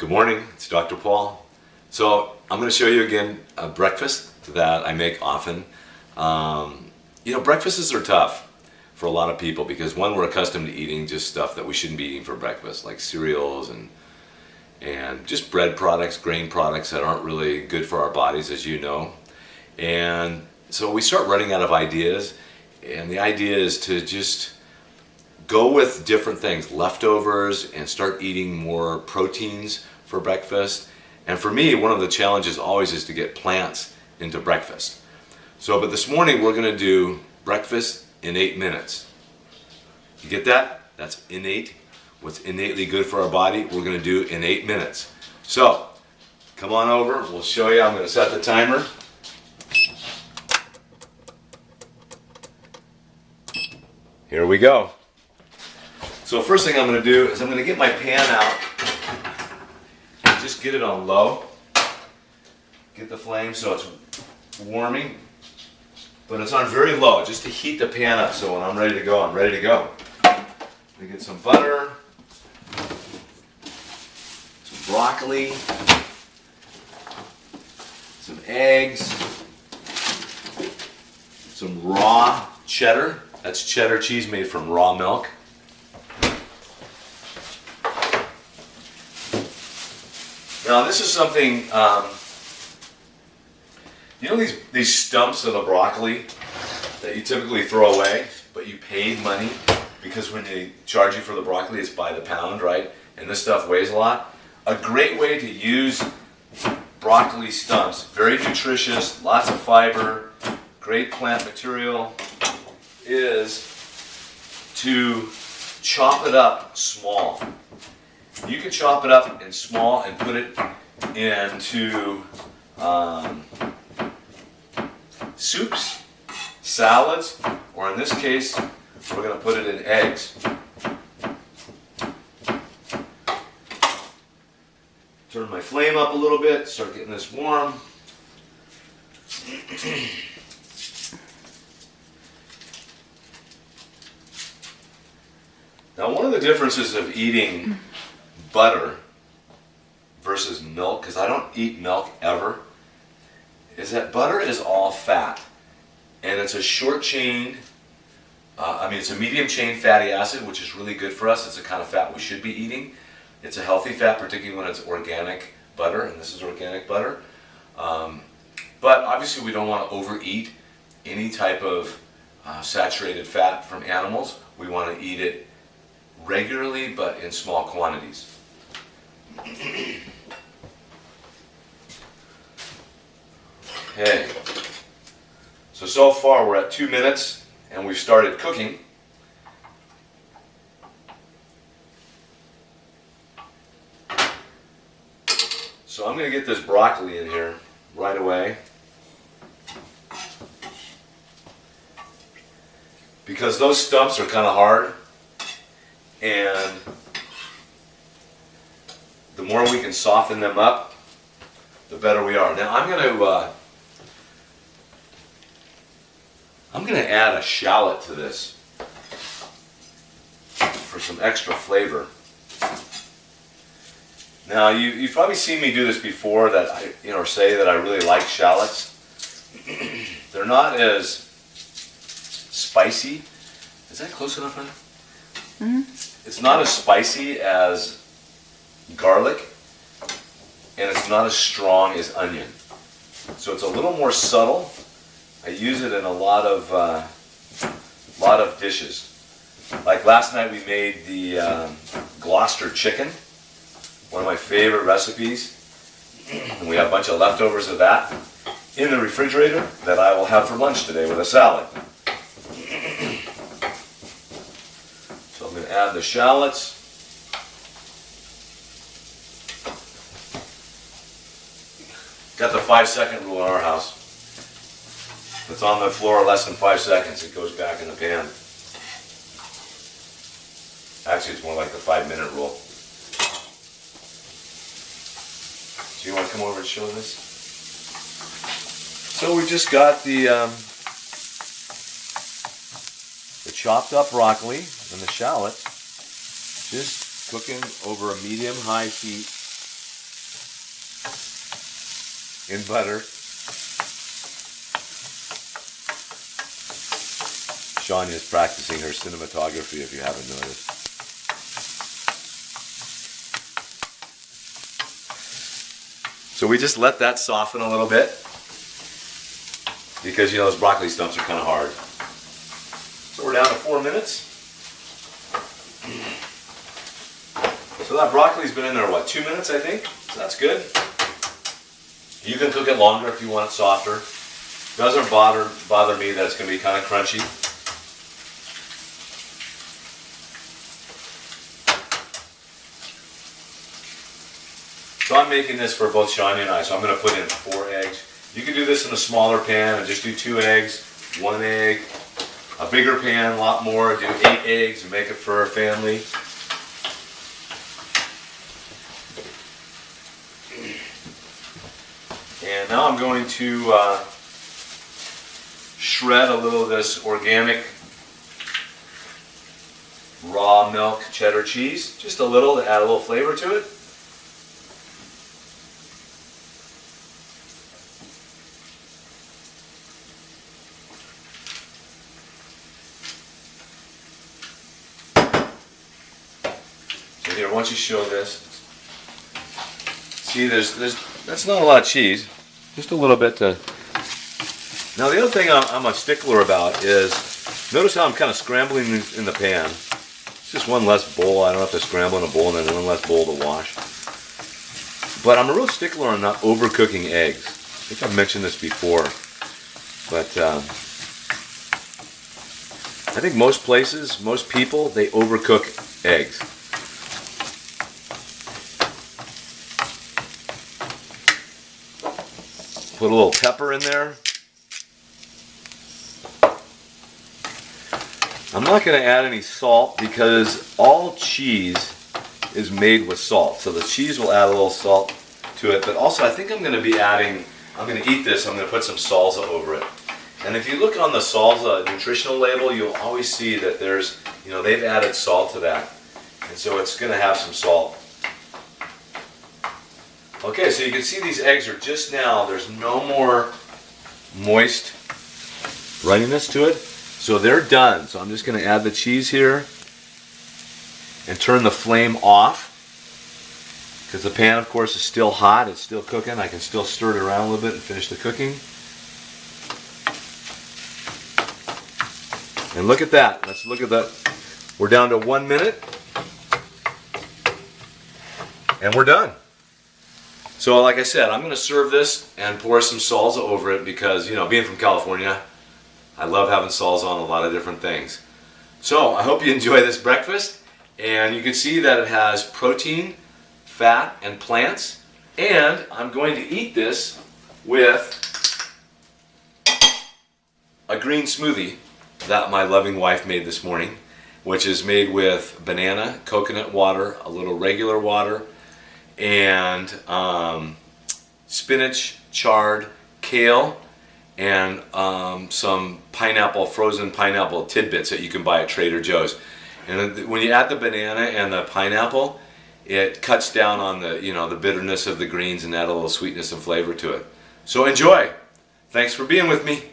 Good morning, it's Dr. Paul. So I'm going to show you again a breakfast that I make often. Breakfasts are tough for a lot of people because one, we're accustomed to eating just stuff that we shouldn't be eating for breakfast, like cereals and just bread products, grain products that aren't really good for our bodies, as you know. And so we start running out of ideas, and the idea is to just go with different things, leftovers, and start eating more proteins for breakfast. And for me, one of the challenges always is to get plants into breakfast. But this morning we're going to do breakfast in 8 minutes. You get that? That's innate. What's innately good for our body, we're going to do in 8 minutes. So, come on over, we'll show you. I'm going to set the timer. Here we go. So first thing I'm going to do is I'm going to get my pan out and just get it on low. Get the flame so it's warming, but it's on very low just to heat the pan up so when I'm ready to go, I'm ready to go. Let me get some butter, some broccoli, some eggs, some raw cheddar. That's cheddar cheese made from raw milk. Now this is something, you know these stumps of the broccoli that you typically throw away, but you paid money because when they charge you for the broccoli it's by the pound, right? And this stuff weighs a lot. A great way to use broccoli stumps, very nutritious, lots of fiber, great plant material, is to chop it up small. You can chop it up in small and put it into soups, salads, or in this case, we're going to put it in eggs. Turn my flame up a little bit, start getting this warm. Now, one of the differences of eating butter versus milk, because I don't eat milk ever, is that butter is all fat, and it's a short chain, it's a medium chain fatty acid, which is really good for us. It's the kind of fat we should be eating. It's a healthy fat, particularly when it's organic butter, and this is organic butter. But obviously we don't want to overeat any type of saturated fat from animals. We want to eat it regularly, but in small quantities. Okay, so far we're at 2 minutes and we've started cooking. So I'm going to get this broccoli in here right away, because those stumps are kind of hard, and the more we can soften them up, the better we are. Now I'm going to add a shallot to this for some extra flavor. Now you've probably seen me do this before, that or say that I really like shallots. They're not as spicy. Is that close enough, honey? Mm-hmm. It's not as spicy as garlic, and it's not as strong as onion. So it's a little more subtle. I use it in a lot of dishes. Like last night we made the Gloucester chicken, one of my favorite recipes, and we have a bunch of leftovers of that in the refrigerator that I will have for lunch today with a salad. So I'm going to add the shallots. Got the 5-second rule in our house. If it's on the floor less than 5 seconds, it goes back in the pan. Actually, it's more like the 5-minute rule. So you want to come over and show this? So we've just got the chopped up broccoli and the shallots just cooking over a medium-high heat in butter. Shania's practicing her cinematography, if you haven't noticed. So we just let that soften a little bit because, you know, those broccoli stumps are kind of hard. So we're down to 4 minutes. So that broccoli's been in there, what, 2 minutes, I think? So that's good. You can cook it longer if you want it softer. Doesn't bother me that it's going to be kind of crunchy. So I'm making this for both Shania and I, so I'm going to put in 4 eggs. You can do this in a smaller pan and just do 2 eggs, 1 egg. A bigger pan, a lot more, do 8 eggs and make it for our family. And now I'm going to shred a little of this organic raw milk cheddar cheese, just a little to add a little flavor to it. So here, once you show this, see that's not a lot of cheese, just a little bit to. Now the other thing I'm a stickler about is, notice how I'm kind of scrambling in the pan. It's just one less bowl. I don't have to scramble in a bowl and then one less bowl to wash. But I'm a real stickler on not overcooking eggs. I think I've mentioned this before. But I think most places, most people, they overcook eggs. Put a little pepper in there. I'm not going to add any salt because all cheese is made with salt. So the cheese will add a little salt to it. But also I think I'm going to be adding, I'm going to eat this, I'm going to put some salsa over it. And if you look on the salsa nutritional label, you'll always see that there's, you know, they've added salt to that. And so it's going to have some salt. Okay, so you can see these eggs are just now, there's no more moist runniness to it. So they're done. So I'm just going to add the cheese here and turn the flame off because the pan, of course, is still hot. It's still cooking. I can still stir it around a little bit and finish the cooking. And look at that. Let's look at that. We're down to 1 minute. And we're done. So like I said, I'm going to serve this and pour some salsa over it because, you know, being from California, I love having salsa on a lot of different things. So I hope you enjoy this breakfast. And you can see that it has protein, fat, and plants. And I'm going to eat this with a green smoothie that my loving wife made this morning, which is made with banana, coconut water, a little regular water, and spinach, chard, kale, and some pineapple, frozen pineapple tidbits that you can buy at Trader Joe's. And when you add the banana and the pineapple, it cuts down on the, you know, the bitterness of the greens and add a little sweetness and flavor to it. So enjoy. Thanks for being with me.